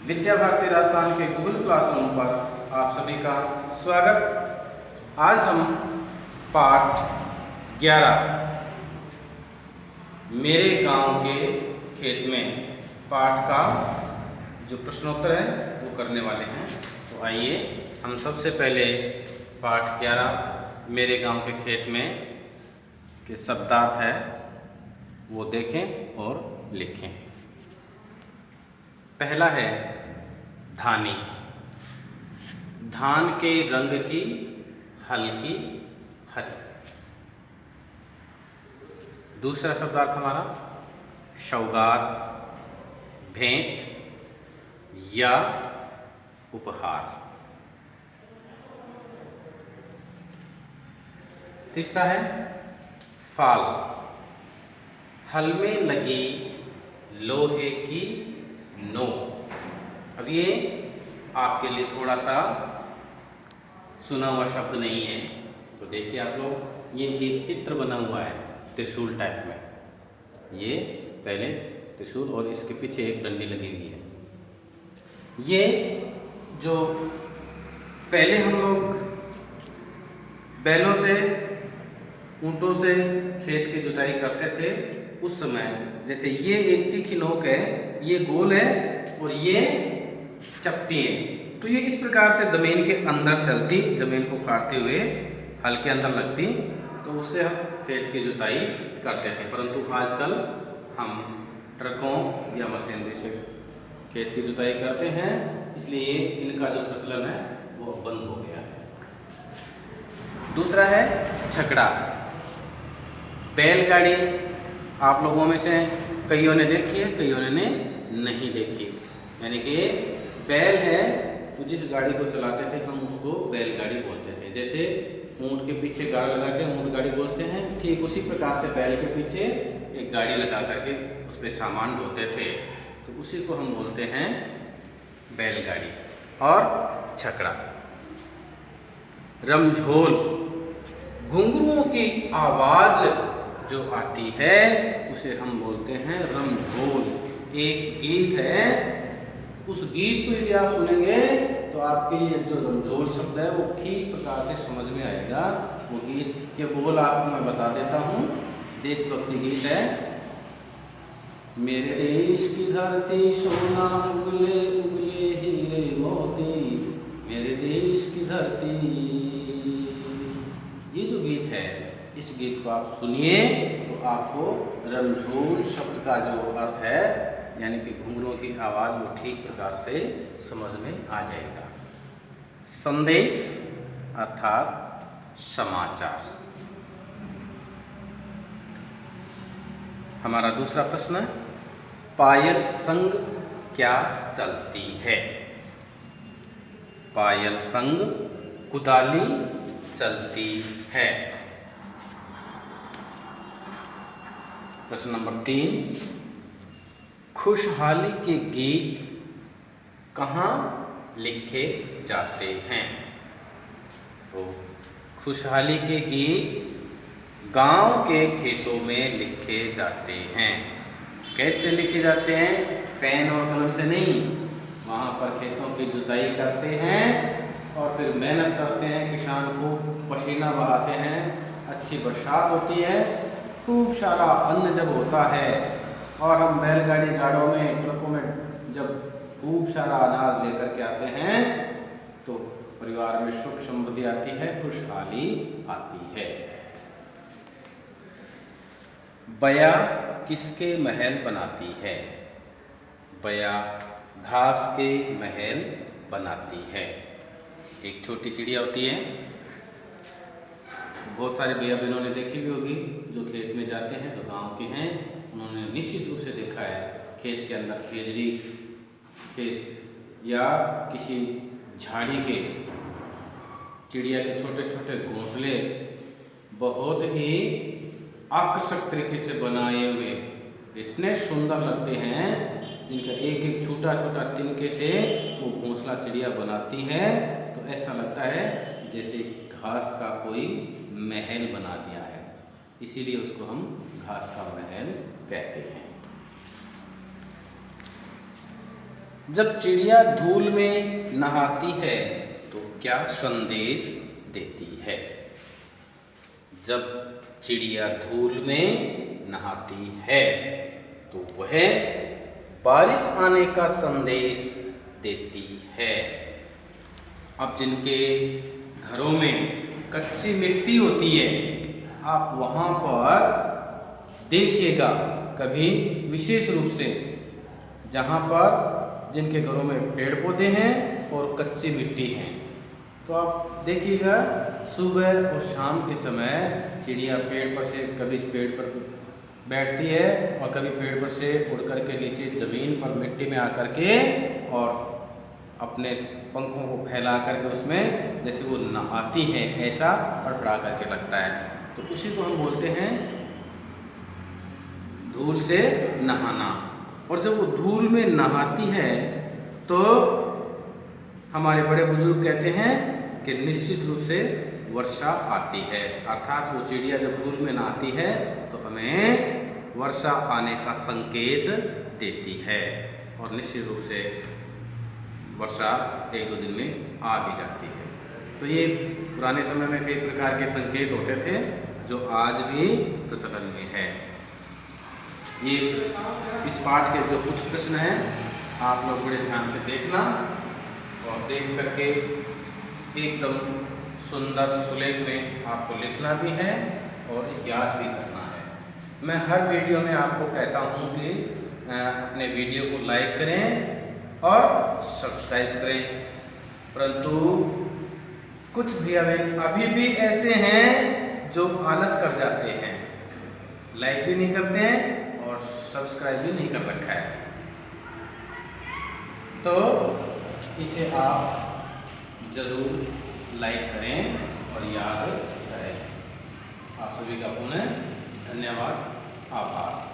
विद्या भारती राजस्थान के Google classroom पर आप सभी का स्वागत। आज हम पाठ 11 मेरे गांव के खेत में पाठ का जो प्रश्नोत्तर है वो करने वाले हैं। तो आइए हम सबसे पहले पाठ 11 मेरे गांव के खेत में के शब्दार्थ है वो देखें और लिखें। पहला है धानी, धान के रंग की हल्की हरी। दूसरा शब्दार्थ हमारा सौगात, भेंट या उपहार। तीसरा है फाल, हल में लगी लोहे की नोक। अब ये आपके लिए थोड़ा सा सुना हुआ शब्द नहीं है, तो देखिए आप लोग, ये एक चित्र बना हुआ है त्रिशूल टाइप में। ये पहले त्रिशूल और इसके पीछे एक डंडी लगी हुई है। ये जो पहले हम लोग बैलों से ऊँटों से खेत की जुताई करते थे, उस समय जैसे ये एक तीखी नोक है, ये गोल है और ये चपटी है, तो ये इस प्रकार से जमीन के अंदर चलती, जमीन को फाड़ते हुए हल के अंदर लगती, तो उससे हम खेत की जुताई करते थे। परंतु आजकल हम ट्रकों या मशीनरी से खेत की जुताई करते हैं, इसलिए इनका जो प्रचलन है वो बंद हो गया है। दूसरा है छकड़ा, बैलगाड़ी आप लोगों में से कईयों ने देखी है, कईयों ने नहीं देखी। यानी कि बैल है तो जिस गाड़ी को चलाते थे हम उसको बैलगाड़ी बोलते थे। जैसे ऊँट के पीछे गाड़ी लगा के ऊँट गाड़ी बोलते हैं, ठीक उसी प्रकार से बैल के पीछे एक गाड़ी लगा करके उस पर सामान ढोते थे, तो उसी को हम बोलते हैं बैलगाड़ी। और छकड़ा, रमझोल, घुंघरुओं की आवाज़ जो आती है उसे हम बोलते हैं रमझोल। एक गीत है, उस गीत को यदि आप सुनेंगे तो आपके ये जो रमझोल शब्द है वो ठीक प्रकार से समझ में आएगा। वो गीत के बोल आपको मैं बता देता हूँ। देशभक्ति गीत है। मेरे देश की धरती सोना उगले उगले हीरे मोती, मेरे देश की धरती। ये जो गीत है, इस गीत को आप सुनिए तो आपको रमझोल शब्द का जो अर्थ है, यानी कि घुंघरुओं की आवाज़, वो ठीक प्रकार से समझ में आ जाएगा। संदेश अर्थात समाचार। हमारा दूसरा प्रश्न है, पायल संग क्या चलती है? पायल संग कुदाली चलती है। प्रश्न नंबर 3, खुशहाली के गीत कहाँ लिखे जाते हैं? तो खुशहाली के गीत गांव के खेतों में लिखे जाते हैं। कैसे लिखे जाते हैं? पेन और कलम से नहीं, वहाँ पर खेतों की जुताई करते हैं और फिर मेहनत करते हैं, किसान को पसीना बहाते हैं, अच्छी बरसात होती है, खूब सारा अन्न जब होता है और हम बैलगाड़ी गाड़ों में, ट्रकों में जब खूब सारा अनाज लेकर के आते हैं तो परिवार में सुख समृद्धि आती है, खुशहाली आती है। बया किसके महल बनाती है? बया घास के महल बनाती है। एक छोटी चिड़िया होती है, बहुत सारे भैया बहनों ने देखी भी होगी, जो खेत में जाते हैं, जो गांव के हैं, उन्होंने निश्चित रूप से देखा है खेत के अंदर खेजड़ी के या किसी झाड़ी के चिड़िया के छोटे छोटे घोंसले बहुत ही आकर्षक तरीके से बनाए हुए, इतने सुंदर लगते हैं, जिनका एक एक छोटा छोटा तिनके से वो घोंसला चिड़िया बनाती है, तो ऐसा लगता है जैसे घास का कोई महल बना दिया है, इसीलिए उसको हम घास का महल कहते हैं। जब चिड़िया धूल में नहाती है तो क्या संदेश देती है? जब चिड़िया धूल में नहाती है तो वह बारिश आने का संदेश देती है। अब जिनके घरों में कच्ची मिट्टी होती है, आप वहाँ पर देखिएगा कभी विशेष रूप से, जहाँ पर जिनके घरों में पेड़ पौधे हैं और कच्ची मिट्टी है, तो आप देखिएगा सुबह और शाम के समय चिड़िया पेड़ पर से कभी पेड़ पर बैठती है और कभी पेड़ पर से उड़ कर के नीचे ज़मीन पर मिट्टी में आकर के और अपने पंखों को फैला करके उसमें जैसे वो नहाती है ऐसा फड़फड़ा करके लगता है। तो उसी को हम बोलते हैं धूल से नहाना। और जब वो धूल में नहाती है तो हमारे बड़े बुजुर्ग कहते हैं कि निश्चित रूप से वर्षा आती है, अर्थात वो चिड़िया जब धूल में नहाती है तो हमें वर्षा आने का संकेत देती है और निश्चित रूप से वर्षा 1-2 दिन में आ भी जाती है। तो ये पुराने समय में कई प्रकार के संकेत होते थे जो आज भी प्रचलन में है। ये इस पाठ के जो कुछ प्रश्न हैं आप लोग बड़े ध्यान से देखना और देख करके एकदम सुंदर सुलेख में आपको लिखना भी है और याद भी करना है। मैं हर वीडियो में आपको कहता हूँ कि अपने वीडियो को लाइक करें और सब्सक्राइब करें, परंतु कुछ भैया बहन अभी भी ऐसे हैं जो आलस कर जाते हैं, लाइक भी नहीं करते हैं और सब्सक्राइब भी नहीं कर रखा है। तो इसे आप ज़रूर लाइक करें और याद करें। आप सभी का पुनः धन्यवाद, आभार।